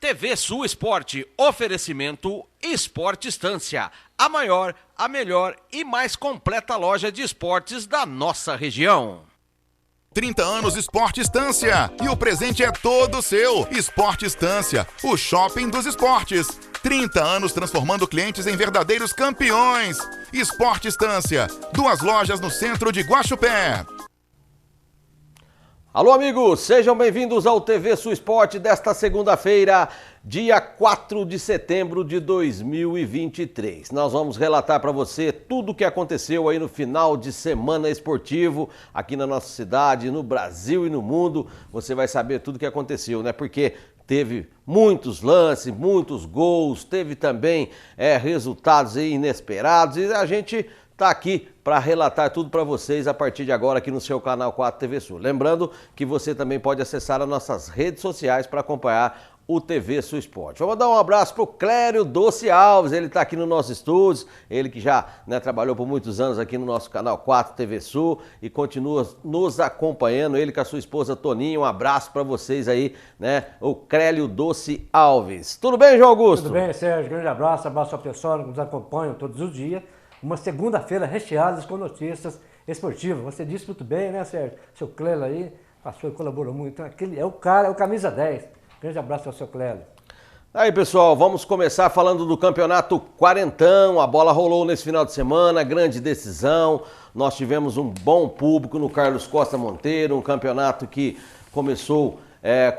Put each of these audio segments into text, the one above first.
TV Sul Esporte, oferecimento Esporte Estância, a maior, a melhor e mais completa loja de esportes da nossa região. 30 anos Esporte Estância e o presente é todo seu. Esporte Estância, o shopping dos esportes. 30 anos transformando clientes em verdadeiros campeões. Esporte Estância, 2 lojas no centro de Guaxupé. Alô, amigos, sejam bem-vindos ao TV Sul Esporte desta segunda-feira, dia 4 de setembro de 2023. Nós vamos relatar para você tudo o que aconteceu aí no final de semana esportivo aqui na nossa cidade, no Brasil e no mundo. Você vai saber tudo o que aconteceu, né? Porque teve muitos lances, muitos gols, teve também resultados aí inesperados e a gente tá aqui para relatar tudo para vocês a partir de agora aqui no seu canal 4 TV Sul. Lembrando que você também pode acessar as nossas redes sociais para acompanhar o TV Sul Esporte. Vamos dar um abraço pro Clério Doce Alves, ele está aqui no nosso estúdio, ele que já trabalhou por muitos anos aqui no nosso canal 4 TV Sul e continua nos acompanhando, ele com a sua esposa Toninha. Um abraço para vocês aí, né? O Clério Doce Alves. Tudo bem, João Augusto? Tudo bem, Sérgio. Grande abraço ao pessoal que nos acompanha todos os dias. Uma segunda-feira recheada com notícias esportivas. Você disse muito bem, né, Sérgio? Seu Clélio aí passou e colaborou muito. Então, aquele é o cara, é o camisa 10. Grande abraço ao seu Clélio. Aí, pessoal, vamos começar falando do Campeonato Quarentão. A bola rolou nesse final de semana, grande decisão. Nós tivemos um bom público no Carlos Costa Monteiro, um campeonato que começou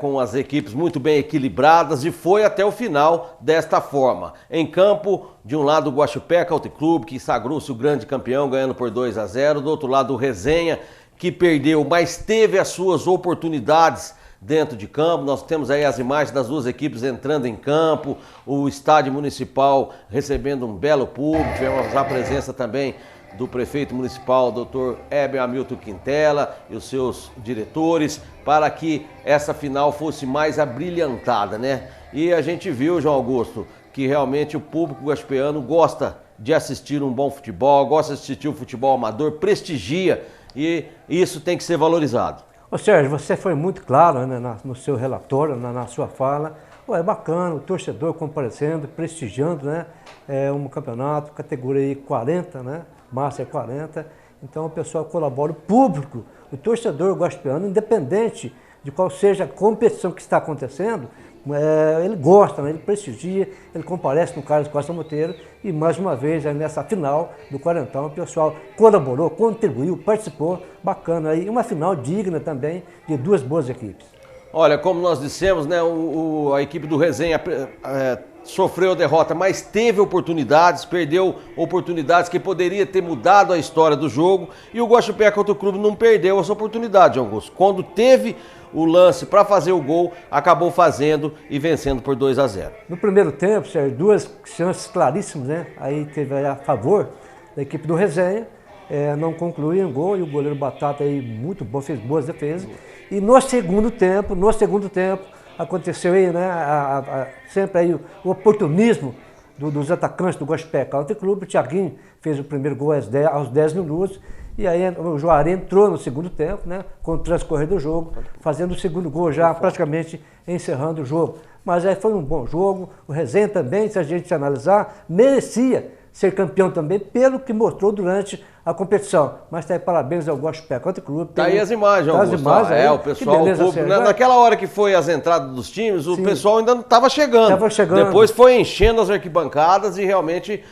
com as equipes muito bem equilibradas e foi até o final desta forma. Em campo, de um lado o Guaxupé Country Club, que sagrou-se o grande campeão, ganhando por 2-0. Do outro lado o Resenha, que perdeu, mas teve as suas oportunidades dentro de campo. Nós temos aí as imagens das duas equipes entrando em campo, o estádio municipal recebendo um belo público, tivemos a presença também do prefeito municipal, Dr. Heber Hamilton Quintela e os seus diretores, para que essa final fosse mais abrilhantada, né? E a gente viu, João Augusto, que realmente o público guaxupeano gosta de assistir um bom futebol, gosta de assistir o futebol amador, prestigia, e isso tem que ser valorizado. Ô Sérgio, você foi muito claro, né, no seu relatório, na sua fala. É bacana, o torcedor comparecendo, prestigiando, né? É um campeonato, categoria 40, né? Master 40, então o pessoal colabora, o público, o torcedor guaxupeano, independente de qual seja a competição que está acontecendo, ele gosta, né? Ele prestigia, ele comparece no Carlos Costa Monteiro e mais uma vez nessa final do Quarentão o pessoal colaborou, contribuiu, participou, bacana aí, uma final digna também de duas boas equipes. Olha, como nós dissemos, né, a equipe do Resenha sofreu derrota, mas teve oportunidades, perdeu oportunidades que poderia ter mudado a história do jogo, e o Guaxupé Country Club não perdeu essa oportunidade, Augusto. Quando teve o lance para fazer o gol, acabou fazendo e vencendo por 2-0. No primeiro tempo, Sérgio, duas chances claríssimas, né? Aí teve a favor da equipe do Resenha, não concluiu em gol, e o goleiro Batata aí muito bom, fez boas defesas. E no segundo tempo, aconteceu aí, né, sempre aí o oportunismo dos atacantes do Guaxupé Country Club. O Thiaguinho fez o primeiro gol aos 10 minutos, e aí o Juarez entrou no segundo tempo, né, com o transcorrer do jogo, fazendo o segundo gol já praticamente encerrando o jogo. Mas aí foi um bom jogo, o Resenha também, se a gente analisar, merecia ser campeão também, pelo que mostrou durante a competição. Mas tá aí, parabéns ao Guaxupé Country Club. Tá aí as imagens, Augusto. As imagens aí, o pessoal, beleza, o público, naquela hora que foi as entradas dos times, o pessoal ainda não estava chegando. Depois foi enchendo as arquibancadas e realmente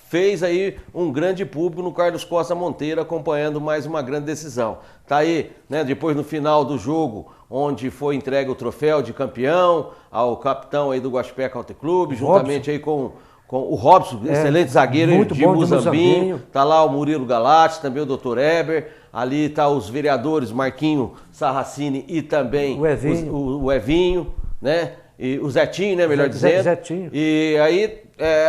fez aí um grande público no Carlos Costa Monteiro, acompanhando mais uma grande decisão. Tá aí, né, depois no final do jogo, onde foi entregue o troféu de campeão ao capitão aí do Guaxupé Country Club, juntamente aí com o Robson, excelente zagueiro de Muzambinho. Tá lá o Murilo Galati, também o Dr. Heber. Ali tá os vereadores Marquinho Sarracini e também o Evinho, né? E o Zetinho, né? Melhor dizendo. Zetinho. E aí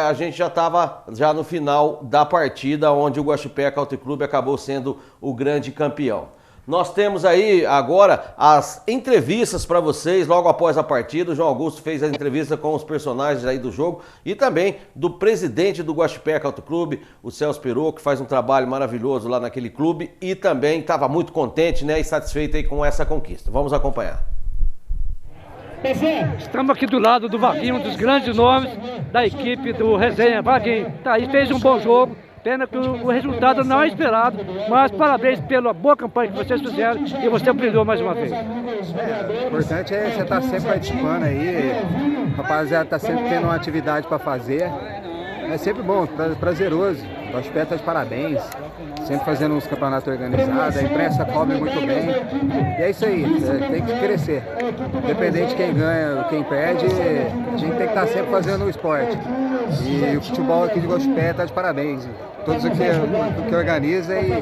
a gente já estava no final da partida, onde o Guaxupé Country Club acabou sendo o grande campeão. Nós temos aí agora as entrevistas para vocês logo após a partida. O João Augusto fez a entrevista com os personagens aí do jogo e também do presidente do Guaxupé Country Club, o Celso Pereira, que faz um trabalho maravilhoso lá naquele clube e também estava muito contente, né, e satisfeito aí com essa conquista. Vamos acompanhar. Estamos aqui do lado do Vaguinho, um dos grandes nomes da equipe do Resenha. Vaguinho, tá aí, fez um bom jogo. Pena que o resultado não é esperado, mas parabéns pela boa campanha que vocês fizeram e você brilhou mais uma vez. O importante é você estar sempre participando aí, o rapaziada está sempre tendo uma atividade para fazer. É sempre bom, prazeroso. O Gospel está de parabéns, sempre fazendo uns campeonatos organizados, a imprensa cobre muito bem. E é isso aí, tem que crescer. Independente de quem ganha ou quem perde, a gente tem que estar sempre fazendo o esporte. E o futebol aqui de Gospel está de parabéns. Todos que organiza e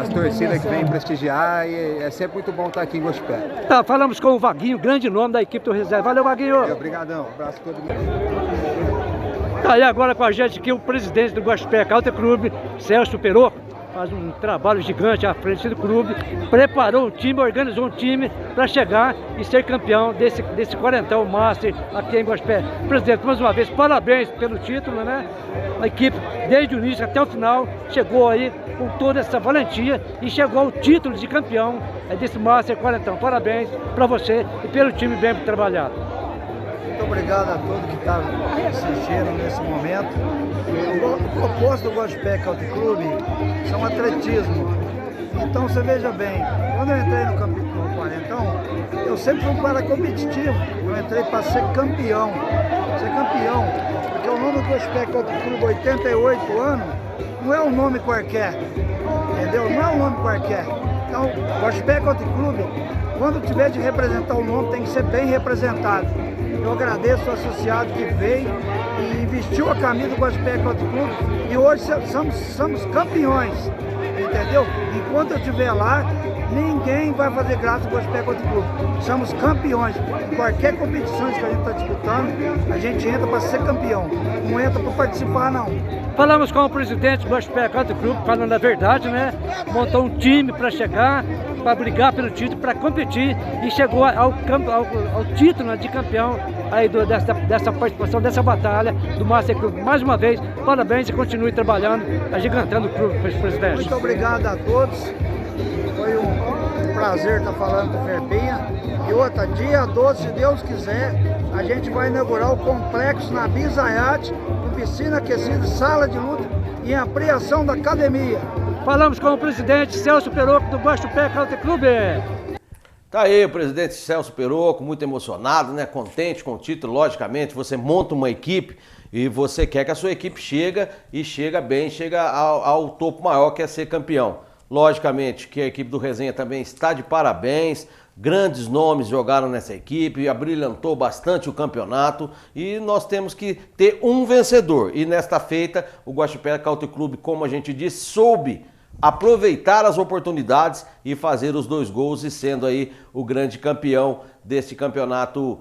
as torcidas que vêm prestigiar, e é sempre muito bom estar aqui em Gospel. Tá, falamos com o Vaguinho, grande nome da equipe do Reserva. Valeu, Vaguinho! Obrigadão, um abraço a todo mundo. Tá aí agora com a gente aqui o presidente do Gospel Country Club, Celso Perocco. Faz um trabalho gigante à frente do clube, preparou um time, organizou um time para chegar e ser campeão desse quarentão Master aqui em Gospel. Presidente, mais uma vez, parabéns pelo título, né? A equipe, desde o início até o final, chegou aí com toda essa valentia e chegou ao título de campeão desse Master quarentão. Parabéns para você e pelo time bem trabalhado. Muito obrigado a todos que estavam assistindo nesse momento. O propósito do Gospel Country Club são atletismo. Então você veja bem, quando eu entrei no quarentão, eu sempre fui um cara competitivo. Eu entrei para ser campeão. Ser campeão, porque o nome do Gospel Country Club, 88 anos, não é um nome qualquer. Entendeu? Não é um nome qualquer. Então, o Gospel Country Club, quando tiver de representar o nome, tem que ser bem representado. Eu agradeço o associado que veio e vestiu a camisa do Gospel Country Club e hoje somos campeões, entendeu? Enquanto eu estiver lá, ninguém vai fazer graça do Gospel Country Club. Somos campeões. Em qualquer competição que a gente está disputando, a gente entra para ser campeão, não entra para participar, não. Falamos com o presidente do Gospel Country Club, falando a verdade, né? Montou um time para chegar, para brigar pelo título, para competir e chegou ao título de campeão aí dessa participação, dessa batalha do Master Club. Mais uma vez, parabéns e continue trabalhando, agigantando o clube, presidente. Muito obrigado a todos. Foi um prazer estar falando com o Ferpinha. E outra, dia 12, se Deus quiser, a gente vai inaugurar o complexo na Bisaiate, com piscina aquecida, sala de luta e ampliação da academia. Falamos com o presidente Celso Perocco do Gospel Country Club. Tá aí o presidente Celso Perocco, muito emocionado, né? Contente com o título, logicamente. Você monta uma equipe e você quer que a sua equipe chega bem, chega ao topo maior, que é ser campeão. Logicamente que a equipe do Resenha também está de parabéns. Grandes nomes jogaram nessa equipe, abrilhantou bastante o campeonato e nós temos que ter um vencedor. E nesta feita, o Gospel Country Club, como a gente disse, soube aproveitar as oportunidades e fazer os 2 gols e sendo aí o grande campeão desse campeonato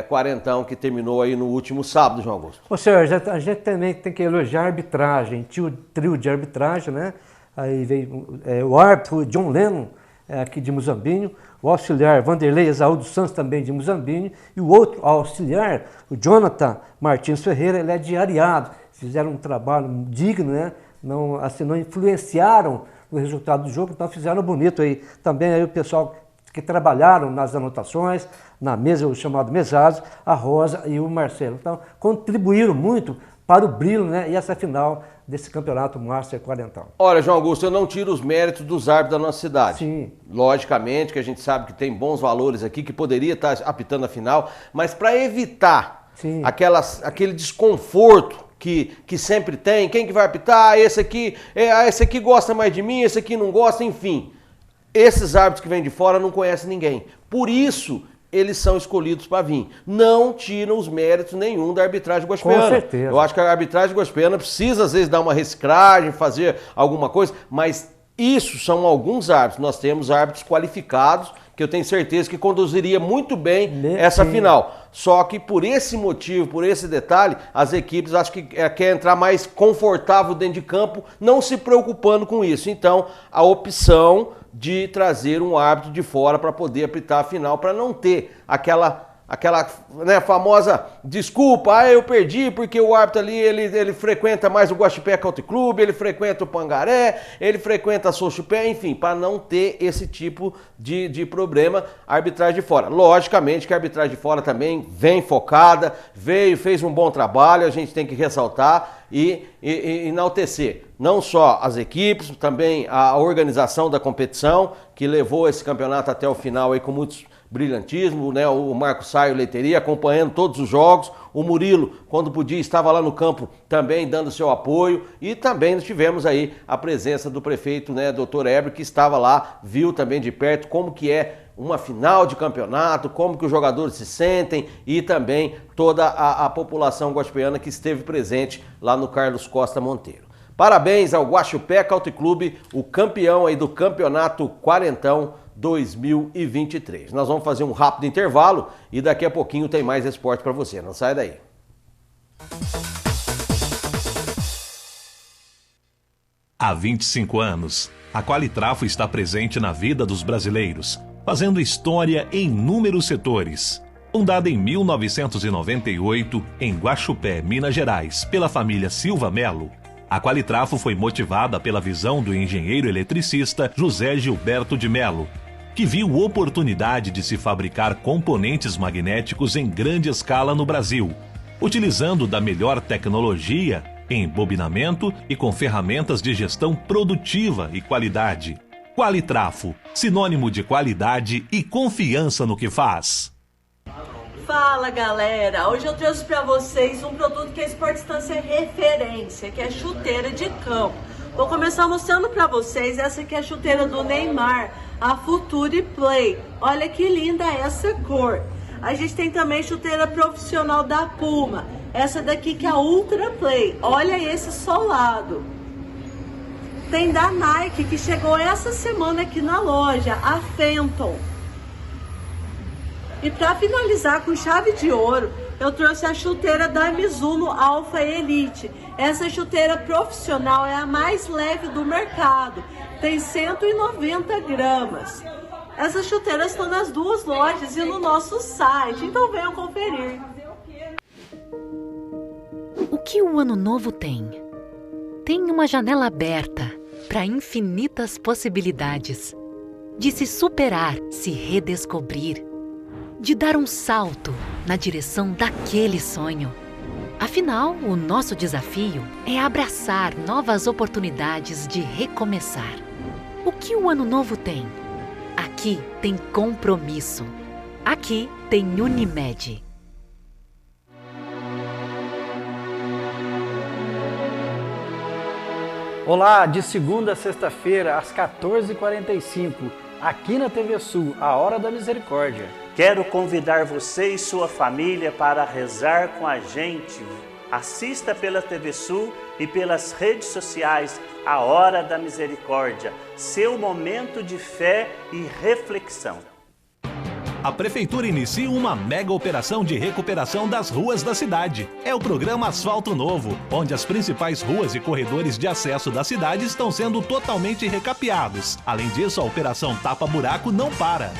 quarentão que terminou aí no último sábado, João Augusto. Ô Sérgio, a gente também tem que elogiar a arbitragem, tinha o trio de arbitragem, né? Aí veio o árbitro John Lennon, aqui de Muzambinho, o auxiliar Vanderlei Exaú dos Santos, também de Muzambinho, e o outro auxiliar, o Jonathan Martins Ferreira, ele é de Areado. Fizeram um trabalho digno, né? Não influenciaram no resultado do jogo, então fizeram bonito aí. Também aí o pessoal que trabalharam nas anotações, na mesa, o chamado mesado, a Rosa e o Marcelo. Então, contribuíram muito para o brilho, né? E essa final desse campeonato Master Quarentão. Olha, João Augusto, eu não tiro os méritos dos árbitros da nossa cidade. Sim. Logicamente que a gente sabe que tem bons valores aqui, que poderia estar apitando a final, mas para evitar aquele desconforto que sempre tem, quem que vai apitar, esse aqui gosta mais de mim, esse aqui não gosta, enfim. Esses árbitros que vêm de fora não conhecem ninguém. Por isso, eles são escolhidos para vir. Não tiram os méritos nenhum da arbitragem gospeliana. Com certeza. Eu acho que a arbitragem gospeliana precisa, às vezes, dar uma reciclagem, fazer alguma coisa, mas isso são alguns árbitros. Nós temos árbitros qualificados, que eu tenho certeza que conduziria muito bem essa final. Só que por esse motivo, por esse detalhe, as equipes acho que quer entrar mais confortável dentro de campo, não se preocupando com isso. Então, a opção de trazer um árbitro de fora para poder apitar a final, para não ter aquela aquela, né, famosa desculpa, eu perdi porque o árbitro ali, ele frequenta mais o Guaxupé Country Club, ele frequenta o Pangaré, ele frequenta a Sochupé, enfim, para não ter esse tipo de problema, a arbitragem de fora. Logicamente que a arbitragem de fora também vem focada, fez um bom trabalho, a gente tem que ressaltar e enaltecer não só as equipes, também a organização da competição, que levou esse campeonato até o final aí com muitos brilhantismo, né? O Marco Saio Leiteria acompanhando todos os jogos, o Murilo, quando podia, estava lá no campo também dando seu apoio, e também tivemos aí a presença do prefeito, né, Dr. Éber, que estava lá, viu também de perto como que é uma final de campeonato, como que os jogadores se sentem, e também toda a população guaxupeana que esteve presente lá no Carlos Costa Monteiro. Parabéns ao Guaxupé Country Club, o campeão aí do campeonato Quarentão 2023. Nós vamos fazer um rápido intervalo e daqui a pouquinho tem mais esporte para você. Não sai daí. Há 25 anos, a Qualitrafo está presente na vida dos brasileiros, fazendo história em inúmeros setores. Fundada em 1998 em Guaxupé, Minas Gerais, pela família Silva Melo, a Qualitrafo foi motivada pela visão do engenheiro eletricista José Gilberto de Melo, que viu oportunidade de se fabricar componentes magnéticos em grande escala no Brasil, utilizando da melhor tecnologia em bobinamento e com ferramentas de gestão produtiva e qualidade. Qualitrafo, sinônimo de qualidade e confiança no que faz. Fala galera, hoje eu trouxe para vocês um produto que a Sportstância é referência, que é chuteira de campo. Vou começar mostrando para vocês, essa aqui é a chuteira do Neymar, a Future Play. Olha que linda essa cor. A gente tem também chuteira profissional da Puma, essa daqui que é a Ultra Play. Olha esse solado. Tem da Nike que chegou essa semana aqui na loja, a Phantom. E para finalizar com chave de ouro, eu trouxe a chuteira da Mizuno Alpha Elite. Essa chuteira profissional é a mais leve do mercado, tem 190 gramas. Essas chuteiras estão nas duas lojas e no nosso site, então venham conferir. O que o ano novo tem? Tem uma janela aberta para infinitas possibilidades. De se superar, se redescobrir. De dar um salto na direção daquele sonho. Afinal, o nosso desafio é abraçar novas oportunidades de recomeçar. O que o ano novo tem? Aqui tem compromisso. Aqui tem Unimed. Olá, de segunda a sexta-feira, às 14h45, aqui na TV Sul, a Hora da Misericórdia. Quero convidar você e sua família para rezar com a gente. Assista pela TV Sul e pelas redes sociais a Hora da Misericórdia, seu momento de fé e reflexão. A Prefeitura inicia uma mega operação de recuperação das ruas da cidade. É o programa Asfalto Novo, onde as principais ruas e corredores de acesso da cidade estão sendo totalmente recapeados. Além disso, a operação Tapa Buraco não para.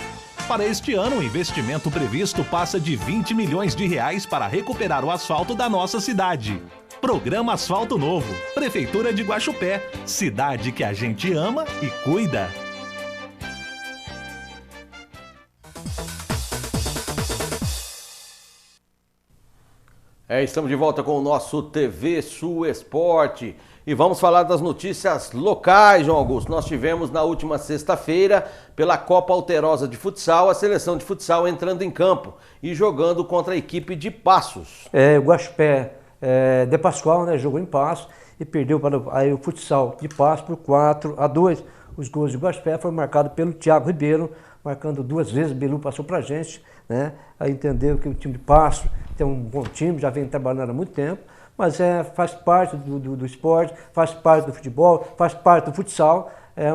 Para este ano, o investimento previsto passa de 20 milhões de reais para recuperar o asfalto da nossa cidade. Programa Asfalto Novo, Prefeitura de Guaxupé, cidade que a gente ama e cuida. Estamos de volta com o nosso TV Sul Esporte e vamos falar das notícias locais, João Augusto. Nós tivemos na última sexta-feira, pela Copa Alterosa de Futsal, a seleção de futsal entrando em campo e jogando contra a equipe de Passos. O Guaxupé de Pascoal, né, jogou em Passos e perdeu para o futsal de Passos por 4-2. Os gols de Guaxupé foram marcados pelo Thiago Ribeiro, marcando 2 vezes. O Belu passou para a gente, né? Aí entendeu que o time de Passos tem um bom time, já vem trabalhando há muito tempo, mas faz parte do esporte, faz parte do futebol, faz parte do futsal. É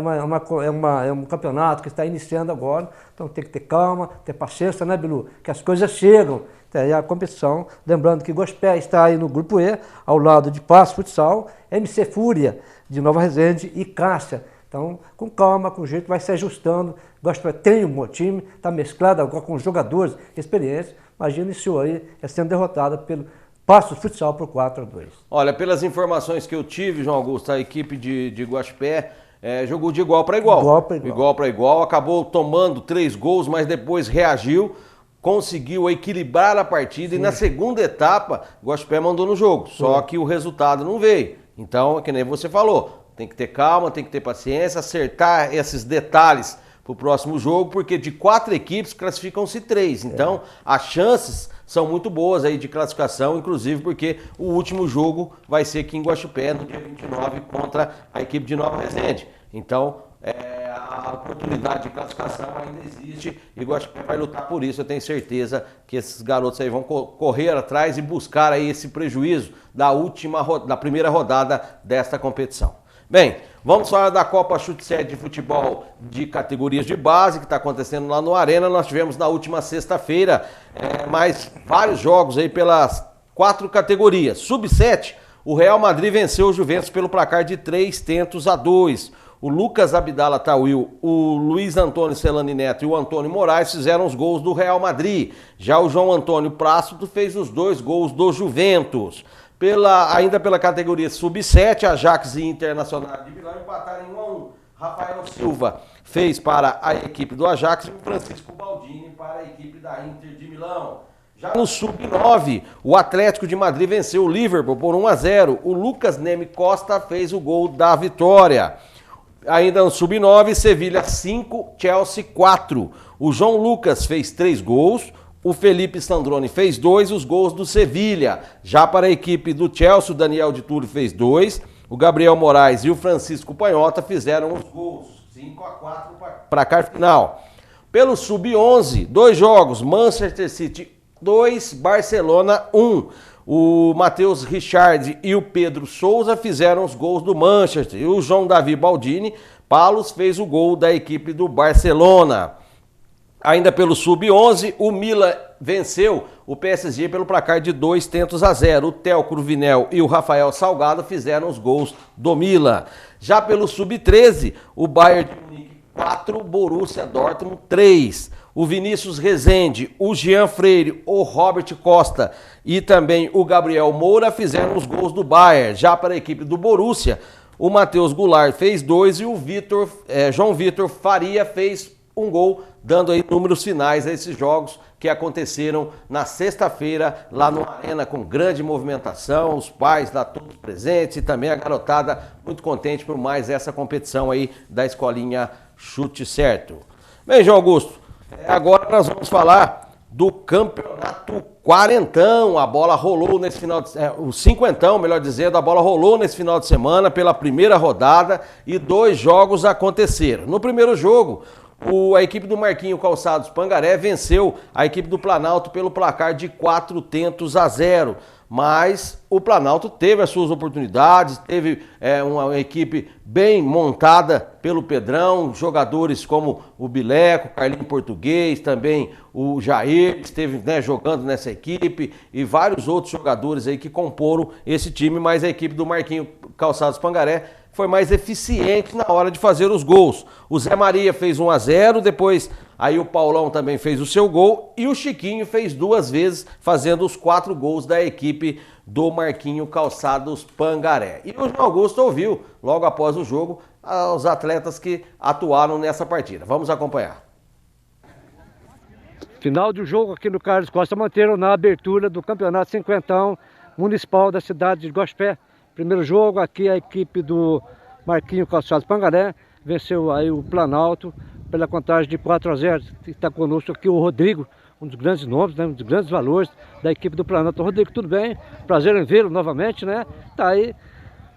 um campeonato que está iniciando agora, então tem que ter calma, ter paciência, né, Belu? Que as coisas chegam. Tem a competição, lembrando que Guaxupé está aí no grupo E, ao lado de Passos Futsal, MC Fúria, de Nova Resende e Cássia. Então, com calma, com jeito, vai se ajustando. Guaxupé tem um bom time, está mesclado agora com jogadores experientes, mas já iniciou aí sendo derrotada pelo Paços Futsal por 4-2. Olha, pelas informações que eu tive, João Augusto, a equipe de Guaxupé jogou de igual para igual. Igual para igual, acabou tomando 3 gols, mas depois reagiu, conseguiu equilibrar a partida. Sim. E na segunda etapa, o Guaxupé mandou no jogo, só que o resultado não veio. Então, é que nem você falou, tem que ter calma, tem que ter paciência, acertar esses detalhes para o próximo jogo, porque de 4 equipes classificam-se 3. Então, as chances são muito boas aí de classificação, inclusive porque o último jogo vai ser aqui em Guaxupé, no dia 29, contra a equipe de Nova Resende. Então, a oportunidade de classificação ainda existe e o Guaxupé vai lutar por isso. Eu tenho certeza que esses garotos aí vão correr atrás e buscar aí esse prejuízo da primeira rodada desta competição. Bem, vamos falar da Copa Chute 7 de futebol de categorias de base, que está acontecendo lá no Arena. Nós tivemos na última sexta-feira mais vários jogos aí pelas 4 categorias. Sub-7, o Real Madrid venceu o Juventus pelo placar de 3-2. O Lucas Abdala Tawil, o Luiz Antônio Celani Neto e o Antônio Moraes fizeram os gols do Real Madrid. Já o João Antônio Plácido fez os 2 gols do Juventus. Ainda pela categoria Sub-7, Ajax e Internacional de Milão empataram em 1-1. Rafael Silva fez para a equipe do Ajax e o Francisco Baldini para a equipe da Inter de Milão. Já no Sub-9, o Atlético de Madrid venceu o Liverpool por 1-0. O Lucas Neme Costa fez o gol da vitória. Ainda no Sub-9, Sevilha 5, Chelsea 4. O João Lucas fez 3 gols. O Felipe Sandrone fez 2, os gols do Sevilha. Já para a equipe do Chelsea, o Daniel de Túlio fez 2. O Gabriel Moraes e o Francisco Panhota fizeram os gols. 5-4 para a final. Pelo Sub-11, 2 jogos. Manchester City 2, Barcelona 1. O Matheus Richard e o Pedro Souza fizeram os gols do Manchester. E o João Davi Baldini Palos fez o gol da equipe do Barcelona. Ainda pelo Sub-11, o Milan venceu o PSG pelo placar de 2-0. O Theo Cruvinel e o Rafael Salgado fizeram os gols do Milan. Já pelo Sub-13, o Bayern de Munique 4, Borussia Dortmund 3. O Vinícius Rezende, o Jean Freire, o Robert Costa e também o Gabriel Moura fizeram os gols do Bayern. Já para a equipe do Borussia, o Matheus Goulart fez 2 e o João Vitor Faria fez 1 gol, dando aí números finais a esses jogos que aconteceram na sexta-feira lá no Arena, com grande movimentação, os pais lá todos presentes e também a garotada muito contente por mais essa competição aí da Escolinha Chute Certo. Bem, João Augusto, agora nós vamos falar do Campeonato Quarentão. A bola rolou nesse final de o Cinquentão, melhor dizendo, a bola rolou nesse final de semana pela primeira rodada e 2 jogos aconteceram. No primeiro jogo, a equipe do Marquinho Calçados Pangaré venceu a equipe do Planalto pelo placar de 4-0. Mas o Planalto teve as suas oportunidades, teve uma equipe bem montada pelo Pedrão, jogadores como o Bileco, Carlinho Português, também o Jair, que esteve jogando nessa equipe, e vários outros jogadores aí que comporam esse time, mas a equipe do Marquinho Calçados Pangaré foi mais eficiente na hora de fazer os gols. O Zé Maria fez 1-0, depois aí o Paulão também fez o seu gol e o Chiquinho fez 2 vezes, fazendo os 4 gols da equipe do Marquinho Calçados Pangaré. E o João Augusto ouviu, logo após o jogo, os atletas que atuaram nessa partida. Vamos acompanhar. Final do jogo aqui no Carlos Costa Monteiro, na abertura do Campeonato Cinquentão Municipal da cidade de Guaxupé. Primeiro jogo, aqui a equipe do Marquinho Calçados Pangaré venceu aí o Planalto pela contagem de 4-0. Está conosco aqui o Rodrigo, um dos grandes nomes, um dos grandes valores da equipe do Planalto. Rodrigo, tudo bem? Prazer em vê-lo novamente, né? Está aí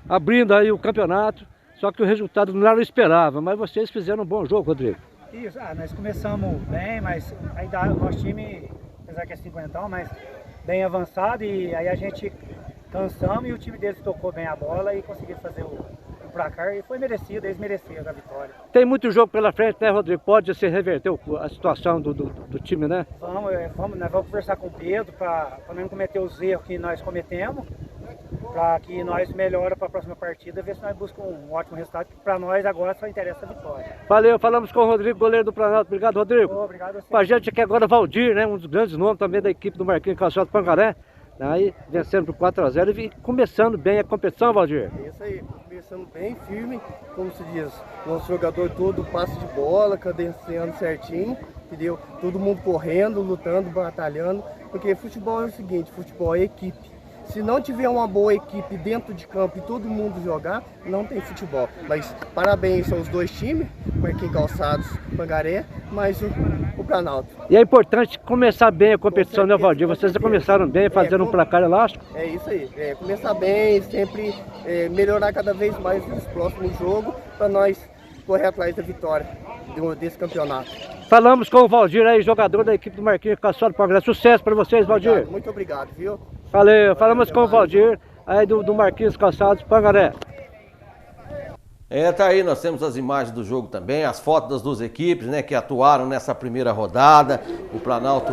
abrindo aí o campeonato, só que o resultado não era o esperava, mas vocês fizeram um bom jogo, Rodrigo. Isso, nós começamos bem, mas ainda o nosso time, apesar que é 50, mas bem avançado, e aí a gente cansamos e o time deles tocou bem a bola e conseguiu fazer o placar e foi merecido, eles mereciam a vitória. Tem muito jogo pela frente, né, Rodrigo? Pode se reverter a situação do time, né? Nós vamos conversar com o Pedro para não cometer os erros que nós cometemos para que nós melhora para a próxima partida, ver se nós buscamos um ótimo resultado, que para nós agora só interessa a vitória. Valeu, falamos com o Rodrigo, goleiro do Planalto. Obrigado, Rodrigo. Obrigado a você. Com a gente aqui agora, Valdir, né? Um dos grandes nomes também da equipe do Marquinhos Calçado Pangaré. Aí, vencendo por 4-0 e começando bem a competição, Valdir. É isso aí, começando bem firme, como se diz, nosso jogador todo passe de bola, cadenciando certinho, entendeu? Todo mundo correndo, lutando, batalhando, porque futebol é o seguinte, futebol é equipe. Se não tiver uma boa equipe dentro de campo e todo mundo jogar, não tem futebol. Mas parabéns aos dois times, Marquinhos Calçados, Pangaré, mais o Planalto. E é importante começar bem a competição, né, Valdir? Vocês já começaram bem, fazendo um placar elástico? É isso aí, começar bem, sempre melhorar cada vez mais nos próximos jogos, para nós correr atrás da vitória desse campeonato. Falamos com o Valdir aí, jogador da equipe do Marquinhos Calçado Pangaré. Sucesso para vocês, Valdir. Obrigado, muito obrigado, viu? Valeu, falamos com o Valdir aí do Marquinhos Calçados Pangaré. Tá aí, nós temos as imagens do jogo também, as fotos das duas equipes, né, que atuaram nessa primeira rodada. O Planalto,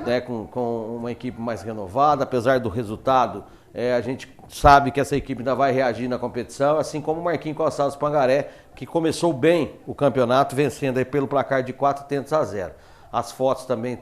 né, com uma equipe mais renovada, apesar do resultado, a gente sabe que essa equipe ainda vai reagir na competição, assim como o Marquinhos Calçados Pangaré, que começou bem o campeonato, vencendo aí pelo placar de 4-0. As fotos também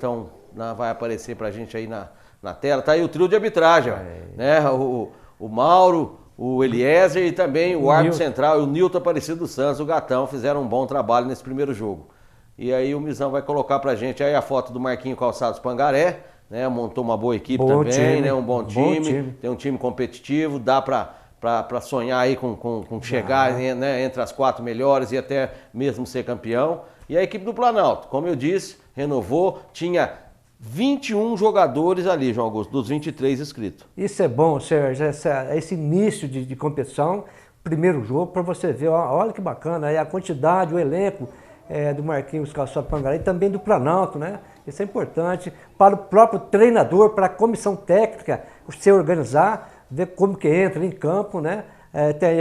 vai aparecer pra gente aí na tela. Tá aí o trio de arbitragem, né? O Mauro, o Eliezer e também o árbitro central, o Nilton Aparecido dos Santos, o Gatão, fizeram um bom trabalho nesse primeiro jogo. E aí o Mizão vai colocar pra gente aí a foto do Marquinhos Calçados Pangaré, né? Montou uma boa equipe também, né? Um bom time, tem um time competitivo, dá pra sonhar aí com chegar, né, entre as 4 melhores e até mesmo ser campeão. E a equipe do Planalto, como eu disse, renovou, tinha 21 jogadores ali, João Augusto, dos 23 inscritos. Isso é bom, Sérgio, esse início de competição, primeiro jogo, para você ver, olha que bacana, a quantidade, o elenco do Marquinhos Calçado Pangaré e também do Planalto, né? Isso é importante para o próprio treinador, para a comissão técnica, se organizar, ver como que entra em campo, né?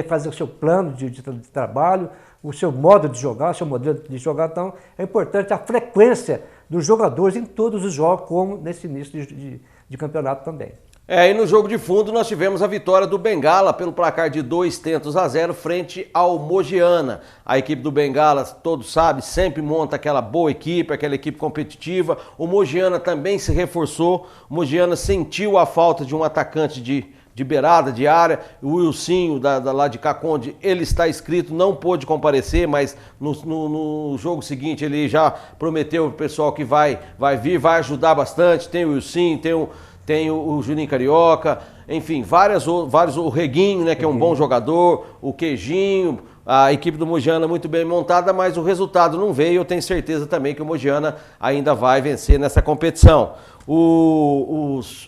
Fazer o seu plano de trabalho, o seu modo de jogar, o seu modelo de jogar. Então, é importante a frequência dos jogadores em todos os jogos, como nesse início de campeonato também. E no jogo de fundo nós tivemos a vitória do Bengala pelo placar de 2-0 frente ao Mogiana. A equipe do Bengala, todos sabem, sempre monta aquela boa equipe, aquela equipe competitiva. O Mogiana também se reforçou. O Mogiana sentiu a falta de um atacante de beirada, de área. O Wilsinho, lá de Caconde, ele está inscrito, não pôde comparecer, mas no jogo seguinte ele já prometeu pro pessoal que vai vir, vai ajudar bastante. Tem o Wilsinho, tem o Juninho Carioca, enfim, vários, o Reguinho, né, que é um bom jogador, o Queijinho, a equipe do Mogiana muito bem montada, mas o resultado não veio. Eu tenho certeza também que o Mogiana ainda vai vencer nessa competição. Os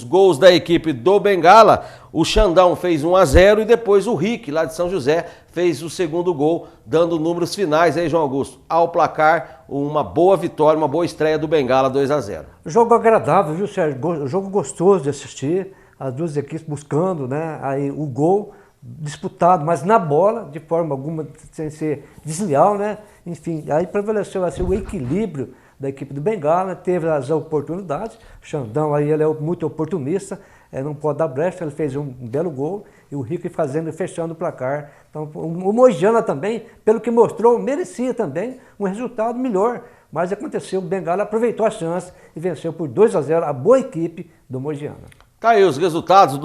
gols da equipe do Bengala, o Xandão fez 1-0 e depois o Rick, lá de São José, fez o segundo gol, dando números finais aí, João Augusto, ao placar, uma boa vitória, uma boa estreia do Bengala, 2-0. Jogo agradável, viu, Sérgio? Jogo gostoso de assistir, as duas equipes buscando, né, aí o gol disputado, mas na bola, de forma alguma, sem ser desleal, né? Enfim, aí prevaleceu assim, o equilíbrio da equipe do Bengala, teve as oportunidades. O Xandão aí, ele é muito oportunista, não pode dar brecha, ele fez um belo gol, e o Rico fechando o placar. Então, o Mogiana também, pelo que mostrou, merecia também um resultado melhor, mas aconteceu, o Bengala aproveitou a chance e venceu por 2-0 a boa equipe do Mogiana. Tá aí os resultados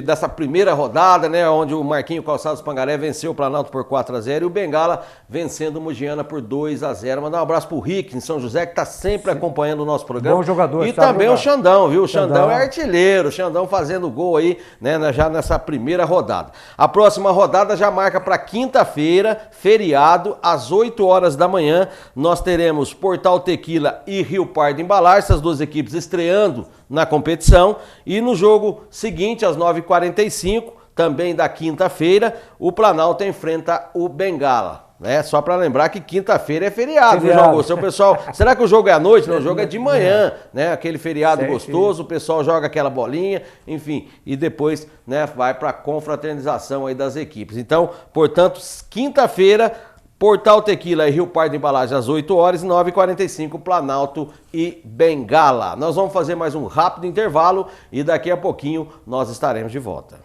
dessa primeira rodada, né, onde o Marquinhos Calçados Pangaré venceu o Planalto por 4-0 e o Bengala vencendo o Mogiana por 2-0. Mandar um abraço pro Rick, em São José, que tá sempre acompanhando o nosso programa. Bom jogador. E também o Xandão, viu? O Xandão é artilheiro, o Xandão fazendo gol aí, né, já nessa primeira rodada. A próxima rodada já marca para quinta-feira, feriado, às 8 horas da manhã. Nós teremos Portal Tequila e Rio Pardo Embalar, essas duas equipes estreando na competição, e no jogo seguinte, às 9h45, também da quinta-feira, o Planalto enfrenta o Bengala, né? Só para lembrar que quinta-feira é feriado, viu, João Augusto? O pessoal, será que o jogo é à noite? Não, o jogo é de manhã, né? Aquele feriado gostoso, o pessoal joga aquela bolinha, enfim, e depois, né, vai para a confraternização aí das equipes. Então, portanto, quinta-feira, Portal Tequila e Rio Pardo Embalagem às 8 horas, 9h45, Planalto e Bengala. Nós vamos fazer mais um rápido intervalo e daqui a pouquinho nós estaremos de volta.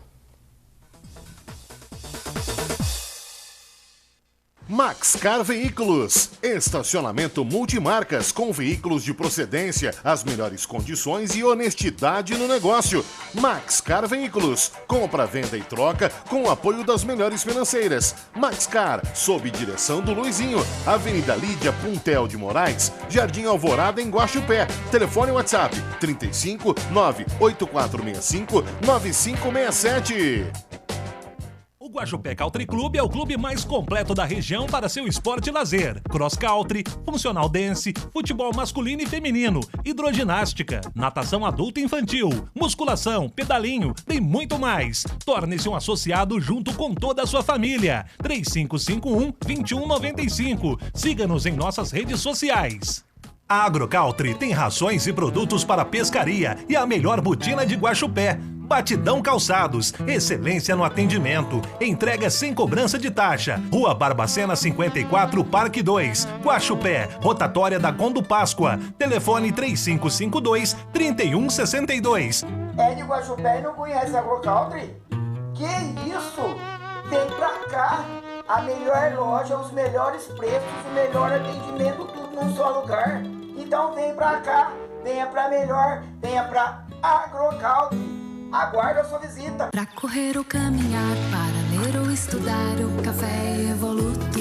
Maxcar Veículos, estacionamento multimarcas com veículos de procedência, as melhores condições e honestidade no negócio. Maxcar Veículos, compra, venda e troca com o apoio das melhores financeiras. Maxcar, sob direção do Luizinho, Avenida Lídia Puntel de Moraes, Jardim Alvorada em Guaxupé. Telefone WhatsApp 35 98465 9567. O Guaxupé Country Club é o clube mais completo da região para seu esporte e lazer. Cross country, funcional dance, futebol masculino e feminino, hidroginástica, natação adulta e infantil, musculação, pedalinho, tem muito mais. Torne-se um associado junto com toda a sua família. 3551-2195. Siga-nos em nossas redes sociais. A AgroCountry tem rações e produtos para pescaria e a melhor botina de Guaxupé. Batidão Calçados, excelência no atendimento, entrega sem cobrança de taxa. Rua Barbacena 54, Parque 2, Guaxupé, rotatória da Gondo Páscoa. Telefone 3552-3162. É de Guaxupé e não conhece a AgroCountry? Que isso? Vem pra cá! A melhor loja, os melhores preços, o melhor atendimento, tudo num só lugar. Então vem pra cá, venha pra melhor, venha pra AgroCountry. Aguardo a sua visita. Pra correr ou caminhar, para ler ou estudar, o café é Evoluto.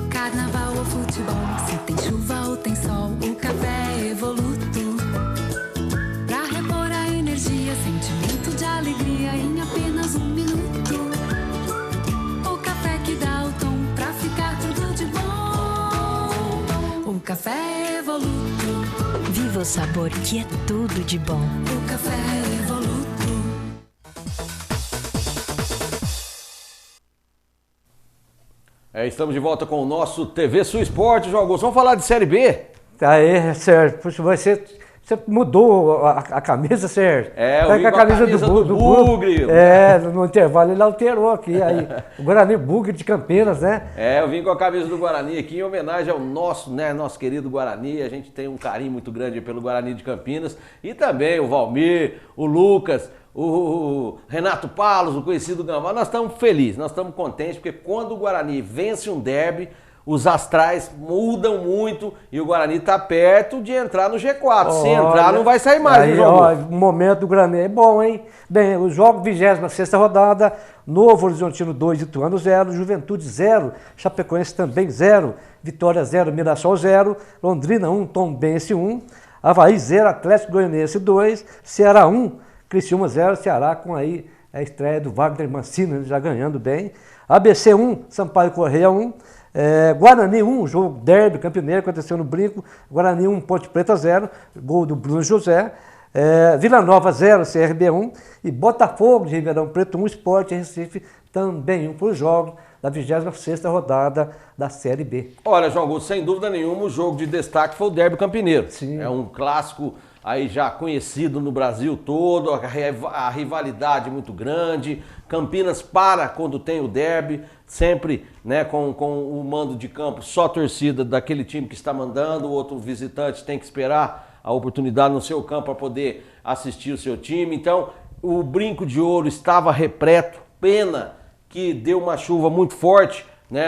Carnaval ou futebol, se tem chuva ou tem sol, o café é Evoluto. Pra repor a energia, sentimento de alegria em apenas 1 minuto. O café que dá o tom pra ficar tudo de bom. O café é Evoluto. Viva o sabor que é tudo de bom. O café é Evoluto. Estamos de volta com o nosso TV Sul Esporte, João Augusto. Vamos falar de Série B? Aí, Sérgio, puxa, você mudou a camisa, Sérgio. Eu vim com a camisa do Bugre. No intervalo ele alterou aqui. Aí, o Guarani Bugre de Campinas, né? Eu vim com a camisa do Guarani aqui em homenagem ao nosso querido Guarani. A gente tem um carinho muito grande pelo Guarani de Campinas. E também o Valmir, o Lucas, o Renato Palos, o conhecido Gambá. Nós estamos felizes, nós estamos contentes, porque quando o Guarani vence um derby, os astrais mudam muito e o Guarani está perto de entrar no G4. Se entrar, não vai sair mais. Aí, o momento do Guarani é bom, hein? Bem, o jogo 26ª rodada, Novo Horizontino 2, Ituano 0, Juventude 0, Chapecoense também 0, Vitória 0, Mirassol 0, Londrina 1, Tombense 1, Avaí 0, Atlético Goianiense 2, Ceará 1, Criciúma 0, Ceará com aí a estreia do Wagner Mancini, já ganhando bem, ABC 1, Sampaio Correia 1, Guarani 1, jogo derby, campineiro, aconteceu no Brinco, Guarani 1, Ponte Preta 0, gol do Bruno José, Vila Nova 0, CRB 1 e Botafogo de Ribeirão Preto 1, Sport Recife também 1 por jogo da 26ª rodada da Série B. Olha, João Augusto, sem dúvida nenhuma, o jogo de destaque foi o derby campineiro. Sim. É um clássico aí já conhecido no Brasil todo, a rivalidade muito grande, Campinas para quando tem o derby, sempre com o mando de campo, só torcida daquele time que está mandando, o outro visitante tem que esperar a oportunidade no seu campo para poder assistir o seu time. Então, o Brinco de Ouro estava repleto, pena que deu uma chuva muito forte,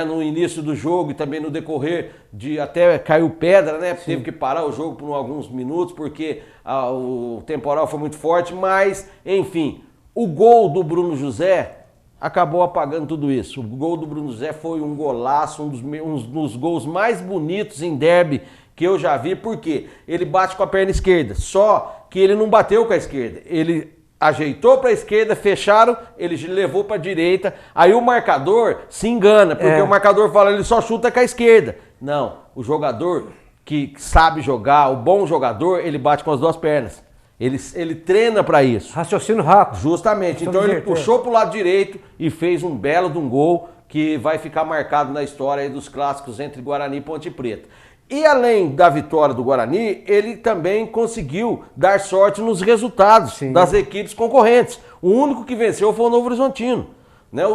no início do jogo e também no decorrer de até caiu pedra, Teve que parar o jogo por alguns minutos porque o temporal foi muito forte, mas enfim, o gol do Bruno José acabou apagando tudo isso. O gol do Bruno José foi um golaço, um dos gols mais bonitos em derby que eu já vi, porque ele bate com a perna esquerda, só que ele não bateu com a esquerda, ele ajeitou para a esquerda, fecharam, ele levou para a direita, aí o marcador se engana, porque o marcador fala, ele só chuta com a esquerda. Não, o jogador que sabe jogar, o bom jogador, ele bate com as duas pernas. Ele treina para isso. Raciocínio rápido. Justamente, então ele puxou para o lado direito e fez um belo de um gol que vai ficar marcado na história aí dos clássicos entre Guarani e Ponte Preta. E além da vitória do Guarani, ele também conseguiu dar sorte nos resultados das equipes concorrentes. O único que venceu foi o Novo Horizontino.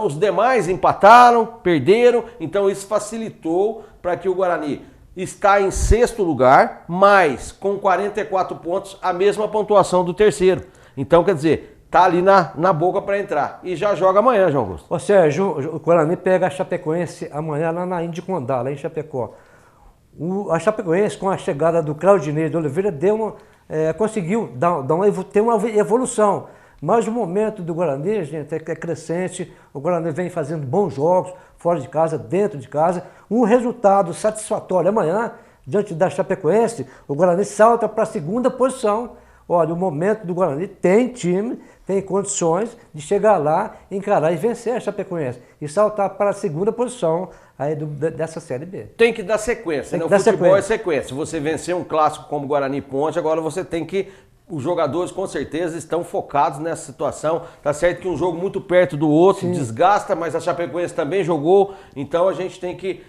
Os demais empataram, perderam, então isso facilitou para que o Guarani está em 6º lugar, mas com 44 pontos, a mesma pontuação do terceiro. Então, quer dizer, tá ali na boca para entrar. E já joga amanhã, João Augusto. Ô Sérgio, o Guarani pega a Chapecoense amanhã lá na Indicondá, lá em Chapecó. A Chapecoense, com a chegada do Claudinei de Oliveira, conseguiu ter uma evolução. Mas o momento do Guarani, gente, é crescente. O Guarani vem fazendo bons jogos, fora de casa, dentro de casa. Um resultado satisfatório amanhã, diante da Chapecoense, o Guarani salta para a segunda posição. Olha, o momento do Guarani tem time, tem condições de chegar lá, encarar e vencer a Chapecoense. E saltar para a segunda posição aí dessa Série B. Tem que dar sequência, né? O futebol é sequência. Se você vencer um clássico como Guarani e Ponte, agora você tem que... Os jogadores com certeza estão focados nessa situação. Tá certo que um jogo muito perto do outro desgasta, mas a Chapecoense também jogou. Então a gente tem que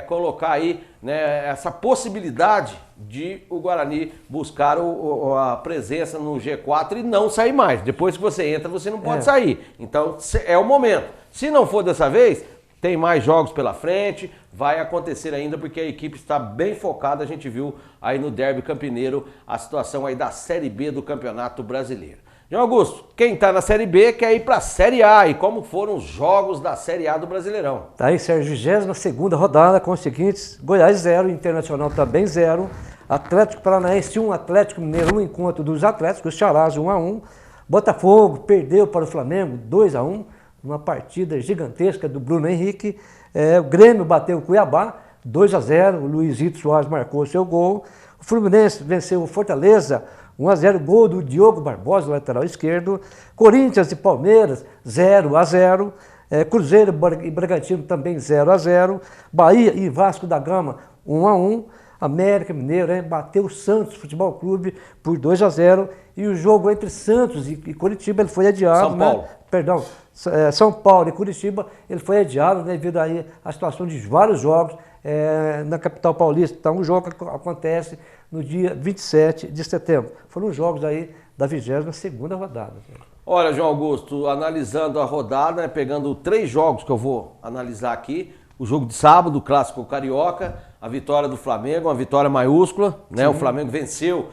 colocar aí, né, essa possibilidade de o Guarani buscar a presença no G4 e não sair mais. Depois que você entra, você não pode sair. Então é o momento. Se não for dessa vez, tem mais jogos pela frente, vai acontecer ainda porque a equipe está bem focada. A gente viu aí no Derby Campineiro a situação aí da Série B do Campeonato Brasileiro. João Augusto, quem está na Série B quer ir para a Série A. E como foram os jogos da Série A do Brasileirão? Tá aí, Sérgio, 22ª rodada com os seguintes: Goiás 0, Internacional também 0, Atlético Paranaense 1, Atlético Mineiro 1, encontro dos Atléticos, Charás 1-1, Botafogo perdeu para o Flamengo 2-1, uma partida gigantesca do Bruno Henrique. O Grêmio bateu o Cuiabá 2-0, o Luizito Soares marcou o seu gol. O Fluminense venceu o Fortaleza 1-0, gol do Diogo Barbosa, lateral esquerdo. Corinthians e Palmeiras 0-0. Cruzeiro e Bragantino também 0-0. Bahia e Vasco da Gama 1-1. América Mineiro bateu o Santos Futebol Clube por 2-0. E o jogo entre Santos e Curitiba ele foi adiado. São Paulo. Perdão, São Paulo e Curitiba, ele foi adiado devido aí à situação de vários jogos na capital paulista. Então, o jogo acontece no dia 27 de setembro. Foram os jogos aí da 22ª rodada. Olha, João Augusto, analisando a rodada, pegando 3 jogos que eu vou analisar aqui. O jogo de sábado, o Clássico Carioca, a vitória do Flamengo, uma vitória maiúscula, né? O Flamengo venceu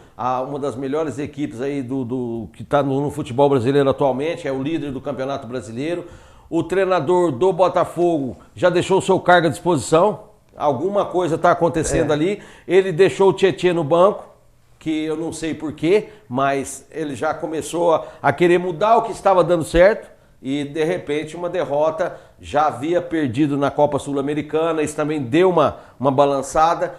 uma das melhores equipes aí que está no futebol brasileiro atualmente, é o líder do Campeonato Brasileiro. O treinador do Botafogo já deixou o seu cargo à disposição, alguma coisa está acontecendo ali. Ele deixou o Tietê no banco, que eu não sei porquê, mas ele já começou a querer mudar o que estava dando certo. E de repente uma derrota, já havia perdido na Copa Sul-Americana, isso também deu uma balançada.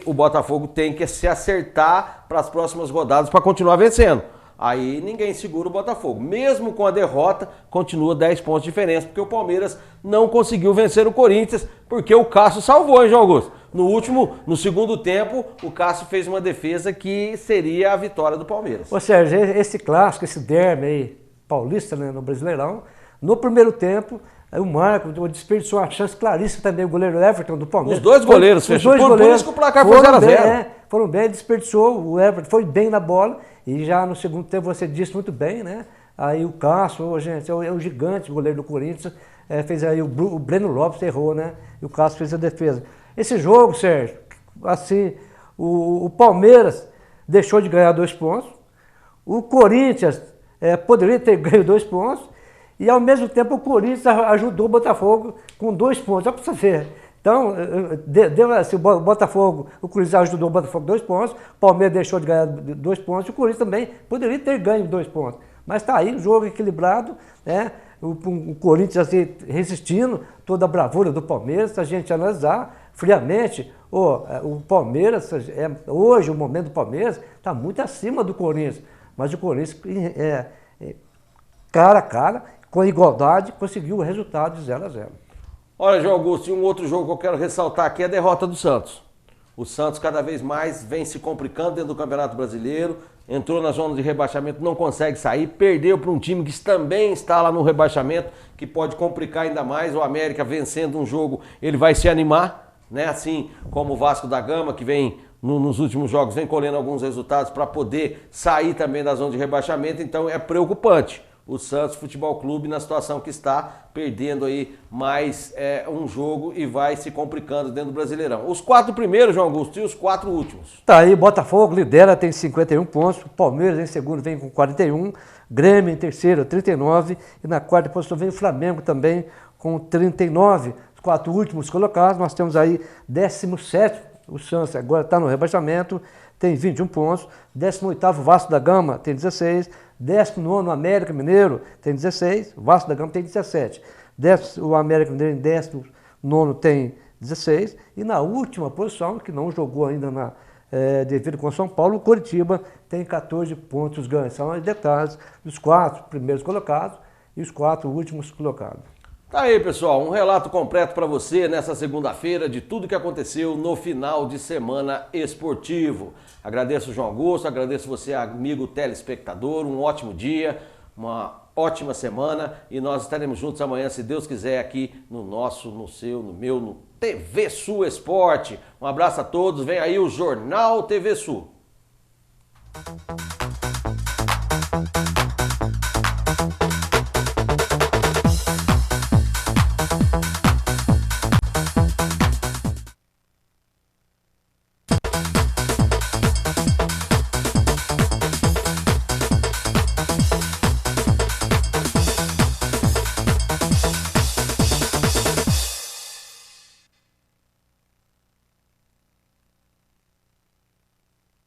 O Botafogo tem que se acertar para as próximas rodadas para continuar vencendo. Aí ninguém segura o Botafogo. Mesmo com a derrota, continua 10 pontos de diferença, porque o Palmeiras não conseguiu vencer o Corinthians, porque o Cássio salvou, hein, João Augusto? No segundo tempo, o Cássio fez uma defesa que seria a vitória do Palmeiras. Ô Sérgio, esse clássico, esse derby aí, paulista, né, no Brasileirão, no primeiro tempo, o Marco desperdiçou uma chance claríssima também, o goleiro Everton do Palmeiras. Os dois goleiros fechou, por isso que o placar foi 0-0. Foram bem, desperdiçou, o Everton foi bem na bola, e já no segundo tempo você disse muito bem, né? Aí o Cássio, gente, é o gigante, o goleiro do Corinthians, fez aí, o Breno Lopes errou, né? E o Cássio fez a defesa. Esse jogo, Sérgio, assim, o Palmeiras deixou de ganhar 2 pontos, o Corinthians poderia ter ganho 2 pontos, e ao mesmo tempo o Corinthians ajudou o Botafogo com 2 pontos, só para você ver. Então, assim, o Botafogo, o Corinthians ajudou o Botafogo 2 pontos, o Palmeiras deixou de ganhar 2 pontos, e o Corinthians também poderia ter ganho 2 pontos. Mas está aí, um jogo equilibrado, né? O Corinthians assim, resistindo toda a bravura do Palmeiras. Se a gente analisar friamente, o Palmeiras, hoje o momento do Palmeiras está muito acima do Corinthians. Mas o Corinthians, cara a cara, com igualdade, conseguiu o resultado de 0-0. Olha, João Augusto, e um outro jogo que eu quero ressaltar aqui é a derrota do Santos. O Santos cada vez mais vem se complicando dentro do Campeonato Brasileiro, entrou na zona de rebaixamento, não consegue sair, perdeu para um time que também está lá no rebaixamento, que pode complicar ainda mais. O América vencendo um jogo, ele vai se animar, né? Assim como o Vasco da Gama, que vem nos últimos jogos, vem colhendo alguns resultados para poder sair também da zona de rebaixamento, então é preocupante. o Santos Futebol Clube na situação que está, perdendo aí mais um jogo e vai se complicando dentro do Brasileirão. Os 4 primeiros, João Augusto, e os 4 últimos. Tá aí, Botafogo lidera, tem 51 pontos, Palmeiras em segundo vem com 41, Grêmio em terceiro, 39, e na quarta posição vem o Flamengo também com 39. Os 4 últimos colocados, nós temos aí 17º, o Santos agora está no rebaixamento, tem 21 pontos, 18º Vasco da Gama tem 16, 19º América Mineiro tem 16, o Vasco da Gama tem 17, o América Mineiro em 19º tem 16, e na última posição, que não jogou ainda devido com São Paulo, o Coritiba tem 14 pontos ganhos. São os detalhes dos 4 primeiros colocados e os 4 últimos colocados. Tá aí, pessoal, um relato completo para você nessa segunda-feira de tudo que aconteceu no final de semana esportivo. Agradeço o João Augusto, agradeço você, amigo telespectador, um ótimo dia, uma ótima semana e nós estaremos juntos amanhã, se Deus quiser, aqui no nosso, no seu, no meu, no TV Sul Esporte. Um abraço a todos, vem aí o Jornal TV Sul.